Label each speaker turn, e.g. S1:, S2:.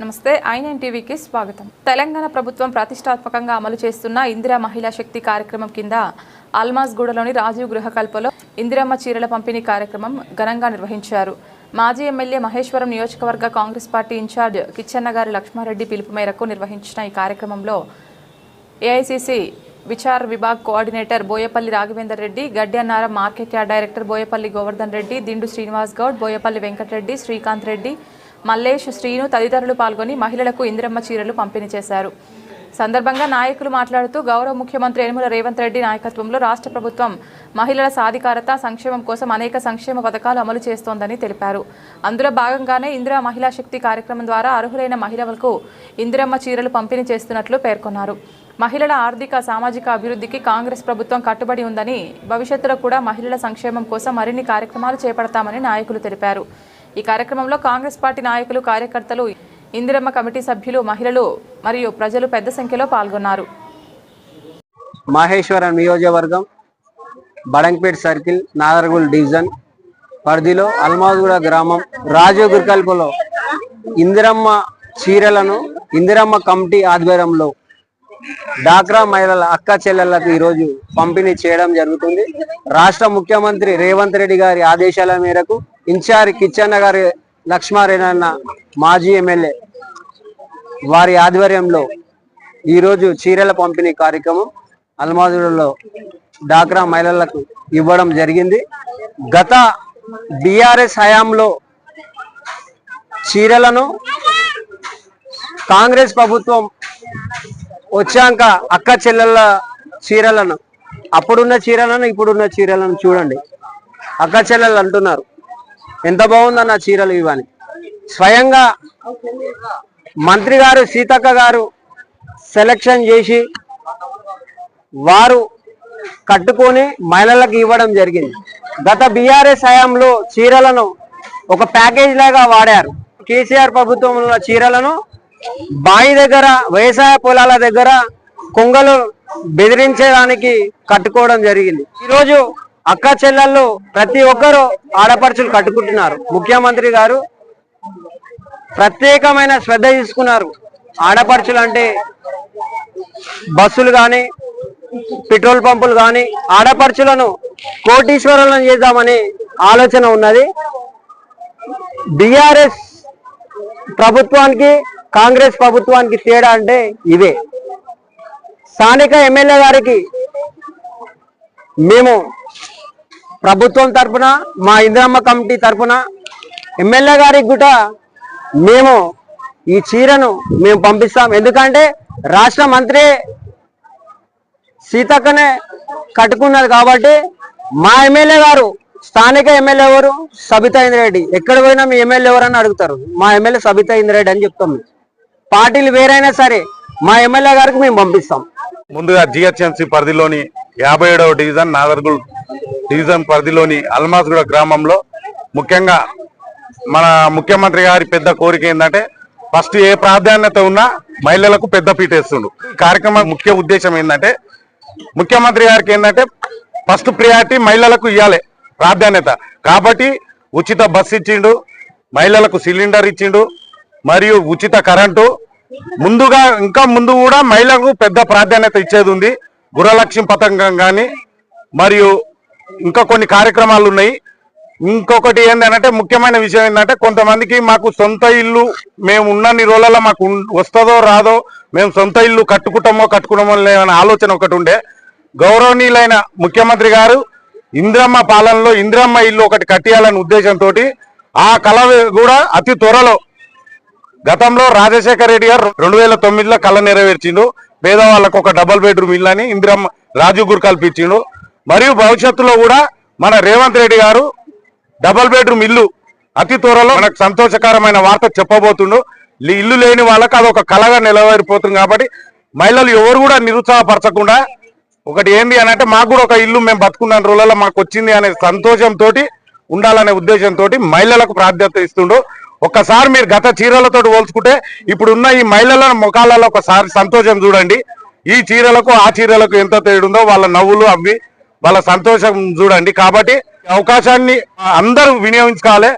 S1: నమస్తే ఐ9 టీవీకి స్వాగతం. తెలంగాణ ప్రభుత్వం ప్రతిష్టాత్మకంగా అమలు చేస్తున్న ఇందిరా మహిళా శక్తి కార్యక్రమం కింద అల్మాజ్గూడలోని రాజీవ్ గృహకల్పలో ఇందిరమ్మ చీరల పంపిణీ కార్యక్రమం ఘనంగా నిర్వహించారు. మాజీ ఎమ్మెల్యే మహేశ్వరం నియోజకవర్గ Congress party in charge Kichannagari Lakshma Reddy పిలుపు మేరకు నిర్వహించిన ఈ కార్యక్రమంలో AICC Vichar Vibhag coordinator Boyapalli Raghavender Reddy, Gaddannaram market yard director Boyapalli Govardhan Reddy, Dindu Srinivas Goud, Boyapalli Venkatareddy, Srikanth Reddy, Mallesh, Srinu తదితరులు పాల్గొని మహిళలకు ఇందిరమ్మ చీరలు పంపిణీ చేశారు. సందర్భంగా నాయకులు మాట్లాడుతూ గౌరవ ముఖ్యమంత్రి యనమల రేవంత్ రెడ్డి నాయకత్వంలో రాష్ట్ర ప్రభుత్వం మహిళల సాధికారత, సంక్షేమం కోసం అనేక సంక్షేమ పథకాలు అమలు చేస్తోందని తెలిపారు. అందులో భాగంగానే ఇందిరా మహిళా శక్తి కార్యక్రమం ద్వారా అర్హులైన మహిళలకు ఇందిరమ్మ చీరలు పంపిణీ చేస్తున్నట్లు పేర్కొన్నారు. మహిళల ఆర్థిక, సామాజిక అభివృద్ధికి కాంగ్రెస్ ప్రభుత్వం కట్టుబడి ఉందని, భవిష్యత్తులో కూడా మహిళల సంక్షేమం కోసం మరిన్ని కార్యక్రమాలు చేపడతామని నాయకులు తెలిపారు. ఈ కార్యక్రమంలో కాంగ్రెస్ పార్టీ నాయకులు, కార్యకర్తలు, ఇందిరమ్మ కమిటీ సభ్యులు, మహిళలు మరియు ప్రజలు పెద్ద సంఖ్యలో పాల్గొన్నారు.
S2: మహేశ్వరం నియోజకవర్గం బడంపేట్ సర్కిల్ నాదర్గూల్ డివిజన్ పరిధిలో అల్మాజ్గూడ గ్రామం రాజీవ్ గృహకల్పలో ఇందిరమ్మ చీరలను ఇందిరమ్మ కమిటీ ఆధ్వర్యంలో డాక్రా మహిళల అక్క చెల్లెళ్లకు ఈరోజు పంపిణీ చేయడం జరుగుతుంది. రాష్ట్ర ముఖ్యమంత్రి రేవంత్ రెడ్డి గారి ఆదేశాల మేరకు ఇన్ఛార్జ్ కిచ్చెన్న గారి లక్ష్మారెడ్డి మాజీ ఎమ్మెల్యే వారి ఆధ్వర్యంలో ఈరోజు చీరల పంపిణీ కార్యక్రమం అల్మాజ్గూడలో డాక్రా మహిళలకు ఇవ్వడం జరిగింది. గత బీఆర్ఎస్ హయాంలో చీరలను కాంగ్రెస్ ప్రభుత్వం వచ్చాక అక్క చెల్లెళ్ళ చీరలను, అప్పుడున్న చీరలను ఇప్పుడున్న చీరలను చూడండి. అక్క చెల్లెళ్ళు అంటున్నారు ఎంత బాగుందన్న చీరలు ఇవని. స్వయంగా మంత్రి గారు సీతక్క గారు సెలక్షన్ చేసి వారు కట్టుకొని మహిళలకు ఇవ్వడం జరిగింది. గత బీఆర్ఎస్ హయాంలో చీరలను ఒక ప్యాకేజ్ లాగా వాడారు. కేసీఆర్ ప్రభుత్వంలో చీరలను బావి దగ్గర, వ్యవసాయ పొలాల దగ్గర కొంగలు బెదిరించడానికి కట్టుకోవడం జరిగింది. ఈరోజు అక్క చెల్లెళ్ళు ప్రతి ఒక్కరూ ఆడపడుచులు కట్టుకుంటున్నారు. ముఖ్యమంత్రి గారు ప్రత్యేకమైన శ్రద్ధ తీసుకున్నారు. ఆడపడుచులు అంటే బస్సులు కానీ, పెట్రోల్ పంపులు కానీ ఆడపడుచులను కోటీశ్వరులను చేద్దామని ఆలోచన ఉన్నది. బీఆర్ఎస్ ప్రభుత్వానికి కాంగ్రెస్ ప్రభుత్వానికి తేడా అంటే ఇదే. స్థానిక ఎమ్మెల్యే గారికి మేము ప్రభుత్వం తరఫున, మా ఇందిరమ్మ కమిటీ తరఫున ఎమ్మెల్యే గారికి కూడా మేము ఈ చీరను మేము పంపిస్తాం. ఎందుకంటే రాష్ట్ర మంత్రి సీతక్కనే కట్టుకున్నది కాబట్టి మా ఎమ్మెల్యే గారు, స్థానిక ఎమ్మెల్యే ఎవరు? సబితా ఇంద్రెడ్డి. ఎక్కడ పోయినా మీ ఎమ్మెల్యే ఎవరని అడుగుతారు. మా ఎమ్మెల్యే సబితా ఇంద్రెడ్డి అని చెప్తాం. పార్టీలు వేరైనా సరే మా ఎమ్మెల్యే గారికి మేము పంపిస్తాం.
S3: ముందుగా జిహెచ్ఎంసీ పరిధిలోని 57వ డివిజన్ నాదర్గూల్ డివిజన్ పరిధిలోని అల్మాజ్గూడ గ్రామంలో ముఖ్యంగా మన ముఖ్యమంత్రి గారి పెద్ద కోరిక ఏంటంటే ఫస్ట్ ఏ ప్రాధాన్యత ఉన్నా మహిళలకు పెద్ద పీట వేస్తుండు. ఈ కార్యక్రమం ముఖ్య ఉద్దేశం ఏంటంటే ముఖ్యమంత్రి గారికి ఏంటంటే ఫస్ట్ ప్రియారిటీ మహిళలకు ఇవ్వాలి ప్రాధాన్యత. కాబట్టి ఉచిత బస్సు ఇచ్చిండు, మహిళలకు సిలిండర్ ఇచ్చిండు, మరియు ఉచిత కరెంటు. ముందుగా ఇంకా ముందు కూడా మహిళలకు పెద్ద ప్రాధాన్యత ఇచ్చేది ఉంది. గృహలక్ష్మి పథకం కానీ మరియు ఇంకా కొన్ని కార్యక్రమాలు ఉన్నాయి. ఇంకొకటి ఏంటంటే ముఖ్యమైన విషయం ఏంటంటే కొంతమందికి మాకు సొంత ఇల్లు మేము ఉన్నన్ని రోజులలో మాకు వస్తుందో రాదో, మేము సొంత ఇల్లు కట్టుకుంటామో లేదనే ఆలోచన ఒకటి ఉండే. గౌరవనీయులైన ముఖ్యమంత్రి గారు ఇందిరమ్మ పాలనలో ఇందిరమ్మ ఇల్లు ఒకటి కట్టియాలనే ఉద్దేశంతో ఆ కళ కూడా అతి త్వరలో, గతంలో రాజశేఖర రెడ్డి గారు 2009లో కళ నెరవేర్చిండు. పేదవాళ్ళకు ఒక డబుల్ బెడ్రూమ్ ఇల్లు అని ఇందిరమ్మ రాజీవ్ గృహకల్ప ఇచ్చిండు. మరియు భవిష్యత్తులో కూడా మన రేవంత్ రెడ్డి గారు డబుల్ బెడ్రూమ్ ఇల్లు అతి త్వరలో మనకు సంతోషకరమైన వార్త చెప్పబోతుండు. ఇల్లు లేని వాళ్ళకి అదొక కళగా నిలవేరిపోతుంది. కాబట్టి మహిళలు ఎవరు కూడా నిరుత్సాహపరచకుండా ఒకటి ఏంది అని అంటే మాకు కూడా ఒక ఇల్లు మేము బతుకున్న రోజులలో మాకు వచ్చింది అనే సంతోషంతో ఉండాలనే ఉద్దేశంతో మహిళలకు ప్రాధాన్యత ఇస్తుండు. ఒక్కసారి మీరు గత చీరలతో పోల్చుకుంటే ఇప్పుడున్న ఈ మహిళల ముఖాలలో ఒకసారి సంతోషం చూడండి. ఈ చీరలకు ఆ చీరలకు ఎంత తేడుందో వాళ్ళ నవ్వులు అవి వాళ్ళ సంతోషం చూడండి. కాబట్టి అవకాశాన్ని అందరూ వినియోగించుకోవాలి.